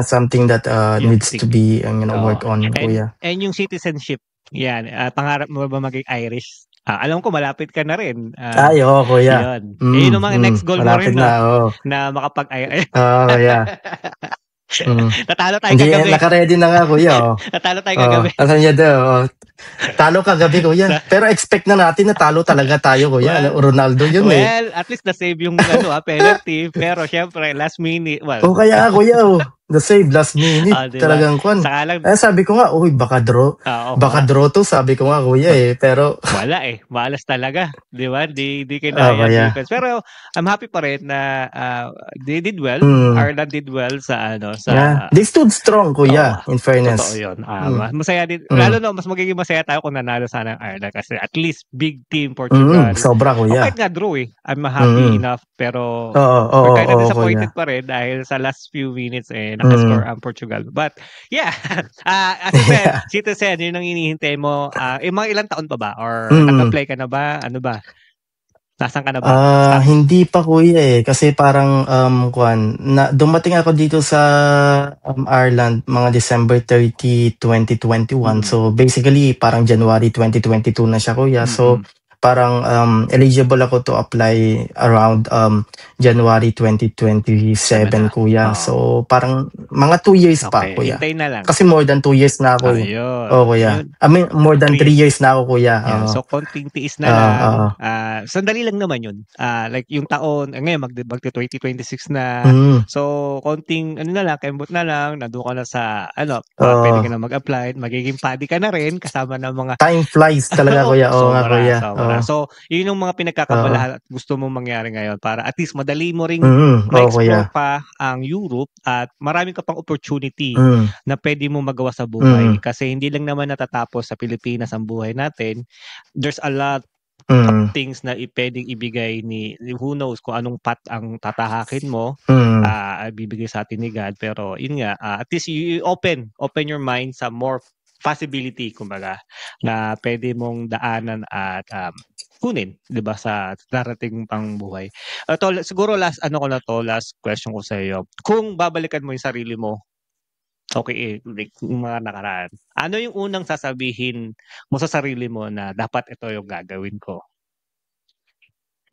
something that needs to be work on kuya. And yung citizenship, yan, pangarap mo ba maging Irish? Alam ko malapit ka na rin. Kuya. Yun yung mga next goal mo rin na makapag-Irish. Natalo tayo kagabi. Naka-ready na nga kuya. Natalo tayo kagabi. Talo kagabi kuya. Pero expect na natin na talo talaga tayo kuya. Ronaldo yun at least na-save yung penalty. Pero syempre, last minute. Kaya kuya the save last minute. Talagang kwan. Sabi ko nga, baka draw. Baka draw to, sabi ko nga kuya Pero wala malas talaga. Di ba? Di kinaya defense. Pero I'm happy pa rin na they did well. Ireland did well sa they stood strong kuya, in fairness. Totoo yun. Masaya din. Lalo na, mas magiging masaya tayo kung nanalo sana ang Ireland kasi at least big team Portugal. Sobra kuya. Kahit nga draw I'm happy enough pero we're kind of disappointed pa rin dahil sa last few minutes nakascore ang Portugal. But yeah, as I said, citizen, yun ang inihintay mo. Mga ilang taon pa ba? Or nag-apply ka na ba? Ano ba? Nasaan ka na ba? Hindi pa kuya kasi parang dumating ako dito sa Ireland mga December 30, 2021. So basically parang January 2022 na siya kuya. So parang eligible ako to apply around January 2027, kuya. So parang mga 2 years pa, Okay, kuya. hintay na lang. Kasi more than 2 years na ako. Ayun. Kuya. Yun. I mean, more than 3 3 years na ako, kuya. Yeah, Oo. so konting tiis na lang. Oo. Sandali lang naman yun. Like yung taon, ngayon magti 2026 na. Mm. So konting ano na lang, kembot na lang, nandoon ka na sa Oo. pwede ka na mag-apply, magiging paddy ka na rin kasama ng mga Time flies talaga, kuya. Oo nga, sobra, kuya. sobra. Oo. So yun yung mga Oo. pinagkakabalahan at gusto mong mangyari ngayon para at least madali mo ring Oo, ma-explore kuya. pa ang Europe at marami ka pang opportunity Mm. na pwede mo magawa sa buhay. Mm. Kasi hindi lang naman natatapos sa Pilipinas ang buhay natin. There's a lot Mm. things na pwedeng ibigay ni who knows kung anong path ang tatahakin mo, Mm. bibigay sa atin ni God. Pero yun nga, at least you open your mind sa more possibility, kumbaga, na pwede mong daanan at kunin, 'di ba, sa darating pang buhay. Siguro last question ko sa iyo. Kung babalikan mo yung sarili mo, okay, like yung mga nakaraan, ano yung unang sasabihin mo sa sarili mo na dapat ito yung gagawin ko?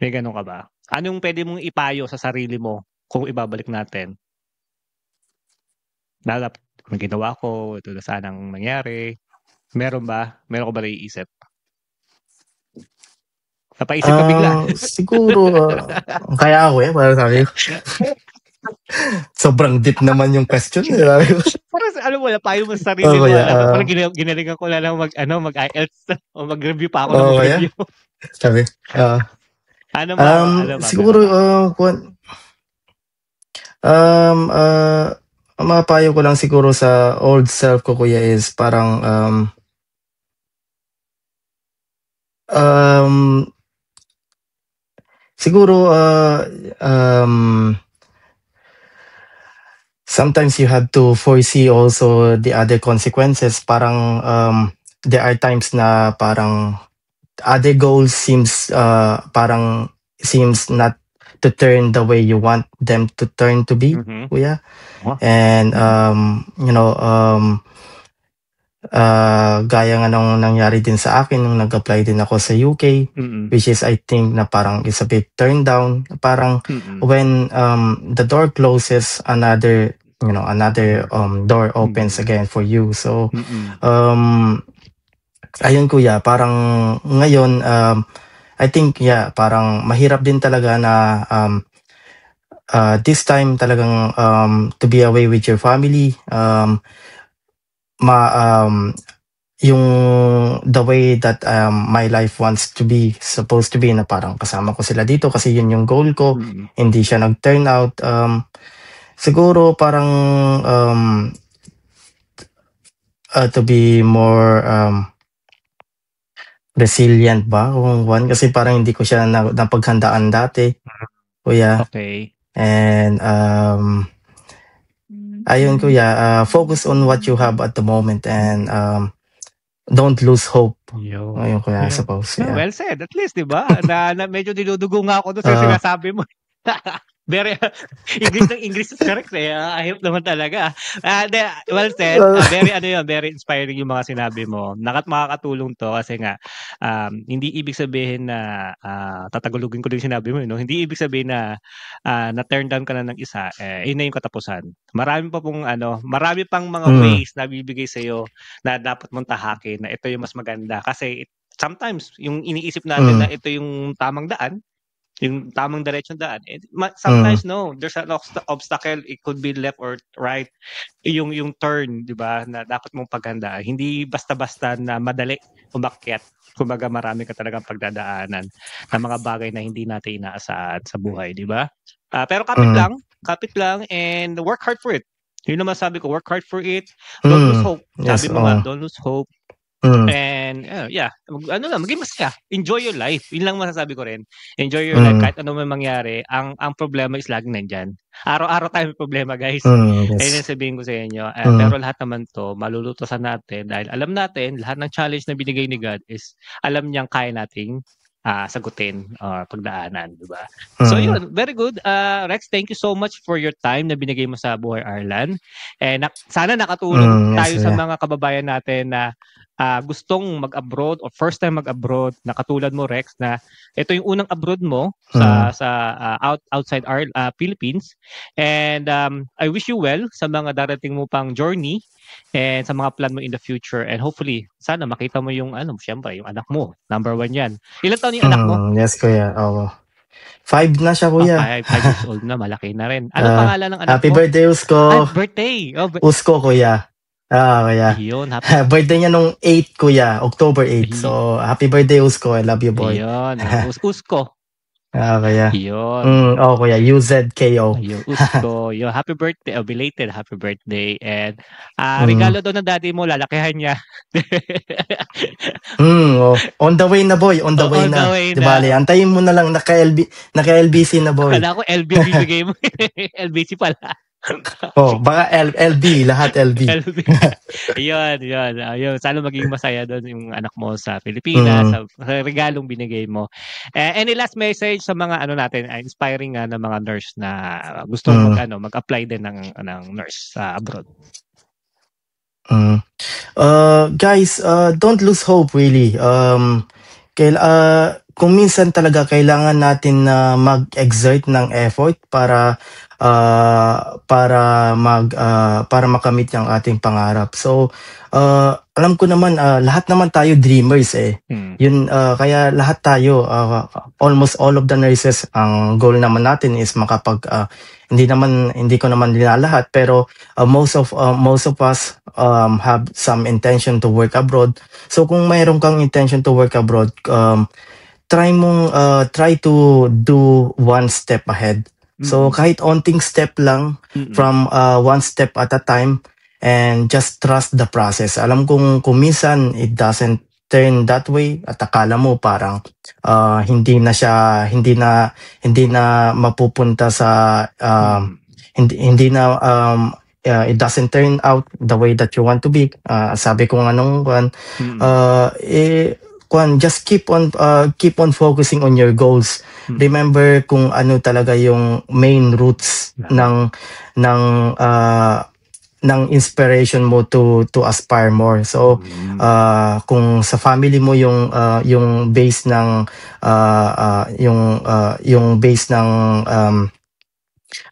May ganun ka ba? Anong pwede mong ipayo sa sarili mo kung ibabalik natin? Dapat may ginawa ko, ito na sanang mangyari. Meron ba? Meron ko ba naiisip? Napaisip ka bigla. Siguro, kaya ako parang sabi ko. Sobrang deep naman yung question. Sabi ko. Parang alam mo, payo mo sa sarili mo. Parang ginalingan ko na lang mag-IELTS o mag-review pa ako ng mag-review. Sabi. Ano ba? Siguro, mapayo ko lang siguro sa old self ko, kuya, is parang siguro sometimes you have to foresee also the other consequences. Parang there are times na parang other goals seems not to turn the way you want them to turn to be, kuya. And gaya nga nung nangyari din sa akin nung nag-apply din ako sa UK, which is I think na parang is a bit turned down. Parang when the door closes, another door opens again for you. So ayun, kuya, parang ngayon I think parang mahirap din talaga na this time talagang to be away with your family, yung the way that my life supposed to be, na parang kasama ko sila dito kasi yun yung goal ko. Hindi siya nag-turn out. Siguro parang to be more resilient ba kasi parang hindi ko siya napaghandaan dati, kuya. Okay. And ayun, kuya, focus on what you have at the moment and don't lose hope. Ayun, kuya, I suppose. Yeah. Well said, at least, di ba? na medyo dinudugo nga ako doon sa sinasabi mo. Very English is correct ayop naman talaga. Well said. Very inspiring yung mga sinabi mo. Makakatulong to kasi nga hindi ibig sabihin na tatagulugin ko din sinabi mo, no? Hindi ibig sabihin na na-turn down ka na ng isa, yun na yung katapusan. Marami pang mga ways na bibigay sa iyo na dapat mong tahakin na ito yung mas maganda kasi sometimes yung iniisip natin na ito yung tamang daan, yung tamang diretsyon daan. Sometimes no, there's an obstacle. It could be left or right. Yung turn, di ba, na dapat mong paghandaan. Hindi basta-basta na madali umakyat. Kumbaga marami ka talagang pagdadaanan ng mga bagay na hindi natin inaasahan sa buhay, di ba? Pero kapit lang and work hard for it. Yun naman sabi ko, work hard for it. Don't lose hope. Sabi mo nga, don't lose hope. And maging masaya. Enjoy your life. Yun lang masasabi ko rin. Enjoy your life. Kahit ano man mangyari, ang problema is laging nandyan. Araw-araw tayo may problema, guys. Yes. Ayun ang sabihin ko sa inyo. Pero lahat naman to, malulutusan natin dahil alam natin, lahat ng challenge na binigay ni God is alam niyang kaya nating sagutin or pagdaanan, di ba? So yun, very good. Rex, thank you so much for your time na binigay mo sa Buhay Ireland. And sana nakatulong tayo sa mga kababayan natin na gustong mag-abroad or first time mag-abroad na katulad mo Rex na ito yung unang abroad mo outside our Philippines, and I wish you well sa mga darating mo pang journey and sa mga plan mo in the future, and hopefully sana makita mo yung syempre yung anak mo, number 1 yan. Ilang taon yung anak mo? Yes kuya, 5 na siya kuya. 5 years old na, malaki na rin. Ano pangalan ng anak happy mo? Birthday Usko. Birthday. Usko kuya. Kuya. Yun, birthday niya nung 8 kuya, October 8. So happy birthday Usko, I love you boy. Yun, Usko. Kuya. Yun. Kuya, UZKO. Usko. Yun, happy birthday, belated happy birthday. And regalo daw ng daddy mo, lalakihan niya. On the way na boy, on the way na. Diba, antayin mo na lang, naka-LBC na boy. Kala ko LB bibigay mo. LBC pala. Baka LB, lahat LB. Yun. Sana maging masaya doon yung anak mo sa Pilipinas, sa regalong binigay mo. Any last message sa mga natin, inspiring na mga nurse na gusto mag-apply din ng nurse sa abroad? Guys, don't lose hope really. Kung minsan talaga kailangan natin na mag-exert ng effort para makamit yung ating pangarap. So alam ko naman lahat naman tayo dreamers Yun kaya lahat tayo almost all of the nurses, ang goal naman natin is hindi ko naman lahat, pero most of us have some intention to work abroad. So kung mayroon kang intention to work abroad, try to do one step ahead. So kahit onting step lang, from one step at a time, and just trust the process. Alam kong minsan it doesn't turn that way at akala mo parang hindi na mapupunta sa hindi na it doesn't turn out the way that you want to be. Sabi ko just keep on focusing on your goals. Remember kung ano talaga yung main roots ng inspiration mo to aspire more. So kung sa family mo yung base ng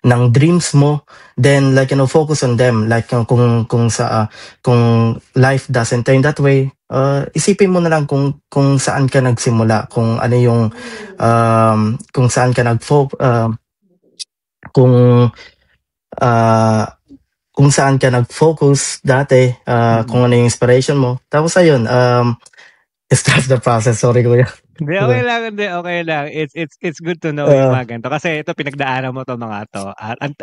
ng dreams mo, then focus on them. Kung life doesn't turn that way, isipin mo na lang kung saan ka nagsimula, kung ano yung kung saan ka kung saan ka nag-focus dati, kung ano yung inspiration mo. Tapos ayun, trust the process. Sorry kuya. Okay lang. It's good to know yung mga ganito. Kasi ito, pinagdaanan mo to mga to.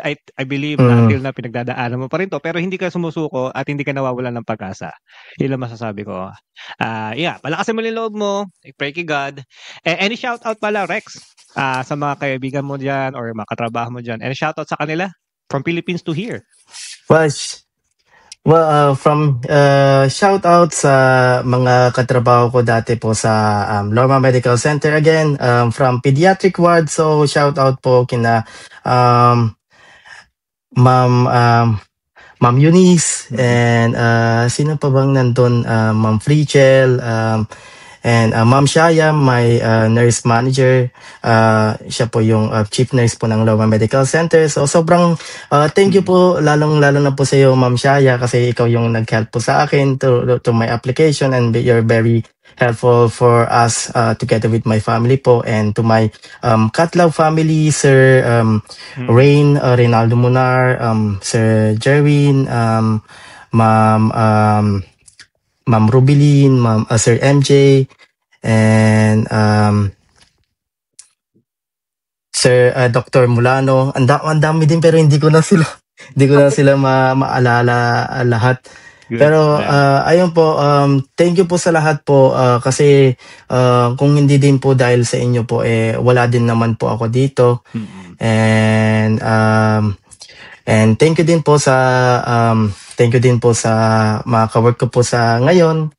I believe na until na pinagdadaanan mo pa rin to, pero hindi ka sumusuko at hindi ka nawawalan ng pag-asa. Yun lang masasabi ko. Palakasin mo yung loob mo. I pray kay God. Any shout out pala, Rex? Sa mga kaibigan mo dyan or mga katrabaho mo dyan. Any shout out sa kanila? From Philippines to here. From shout out sa mga katrabaho ko dati po sa Lorma Medical Center again, from pediatric ward. So shout out po kina Ma'am Eunice and sino pa bang nandun, Ma'am Frichel, and Ma'am Shaya, my nurse manager. Siya po yung chief nurse po ng Loma Medical Center. So sobrang thank you po, lalo na po sa iyo Ma'am Shaya, kasi ikaw yung nag-help po sa akin to my application, and you're very helpful for us together with my family po, and to my Katlab family, Sir Reynaldo Munar, Sir Jerwin, Ma'am Rubilin, Sir MJ, and Sir Dr. Mulano. Ang dami din, pero hindi ko na sila maalala lahat. Pero ayun po, thank you po sa lahat po, kasi kung hindi din po dahil sa inyo po, wala din naman po ako dito. And thank you din po sa mga ka-work ko po sa ngayon,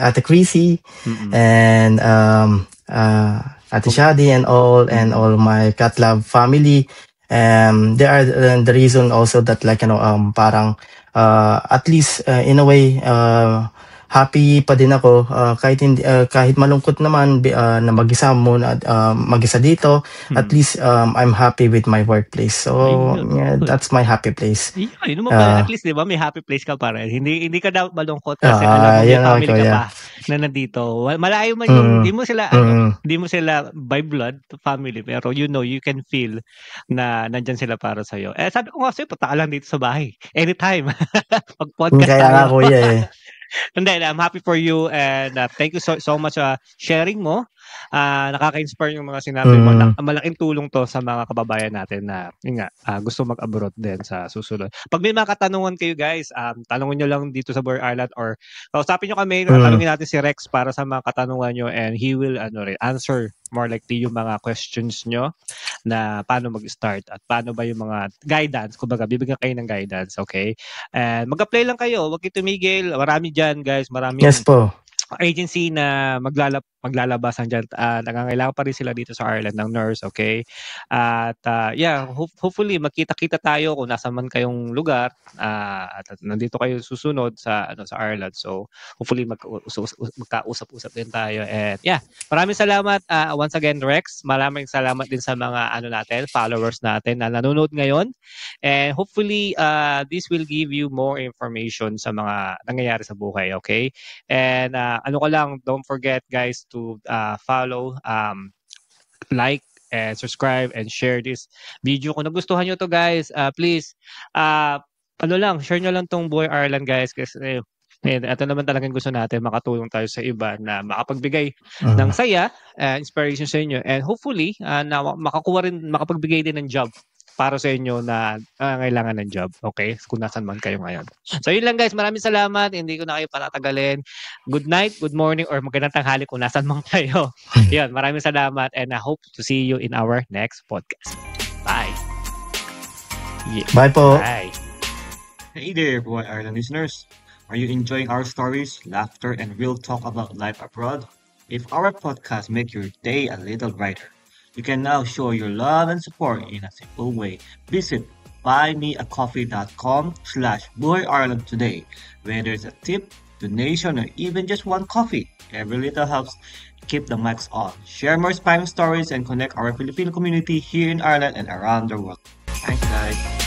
Ate Chrissy, and Ate Shadi, and all my Katlab family. They are the reason also that parang at least in a way happy pa din ako kahit malungkot naman na mag-isa muna mag-isa dito. At least I'm happy with my workplace. So yeah, that's my happy place. Yun mo pa, at least 'di ba may happy place ka pa rin. Hindi ka daw malungkot kasi alam mo may family ka pa na nandito. Malayo man yung hindi mo sila by blood family, pero you can feel na nandyan sila para sa iyo. Sabi ko nga sa'yo, punta ka lang dito sa bahay anytime. Pag-podcast kaya tayo. nga kuya Hindi, I'm happy for you and thank you so much sharing mo. Nakaka-inspire yung mga sinabi mo. Malaking tulong to sa mga kababayan natin na gusto mag-abroad din sa susunod. Pag may mga katanungan kayo guys, tanungin nyo lang dito sa Boy Ireland or kausapin nyo kami, tanungin natin si Rex para sa mga katanungan nyo and he will answer more likely yung mga questions nyo na paano mag-start at paano ba yung mga guidance. Kumbaga, bibigyan kayo ng guidance, okay? And mag-apply lang kayo, huwag kayo tumigil. Marami dyan, guys. Maraming agency na maglalabasan dyan. Nangangailangan pa rin sila dito sa Ireland ng nurse, okay? At hopefully, makita-kita tayo kung nasa man kayong lugar at nandito kayo susunod sa Ireland. So, hopefully, magkausap-usap din tayo. And maraming salamat once again, Rex. Maraming salamat din sa mga followers natin na nanonood ngayon. And hopefully, this will give you more information sa mga nangyayari sa buhay, okay? And don't forget guys to follow, like, and subscribe and share this video. Kung nagustuhan nyo to guys, please, share nyo lang tong Boy Ireland guys kasi ito naman talagang gusto natin, makatulong tayo sa iba na makapagbigay ng saya, inspiration sa inyo and hopefully na makapagbigay din ng job para sa inyo na kailangan ng job. Okay? Kung nasan man kayo ngayon. So yun lang guys. Maraming salamat. Hindi ko na kayo patatagalin. Good night, good morning, or magandang tanghali kung nasan man kayo. Yun. Maraming salamat and I hope to see you in our next podcast. Bye. Bye po. Bye. Hey there, Boy Ireland listeners. Are you enjoying our stories, laughter, and real talk about life abroad? If our podcast make your day a little brighter, you can now show your love and support in a simple way. Visit buymeacoffee.com/BoyIreland today. Whether it's a tip, donation, or even just one coffee, every little helps keep the mics on. Share more inspiring stories and connect our Filipino community here in Ireland and around the world. Thanks, guys.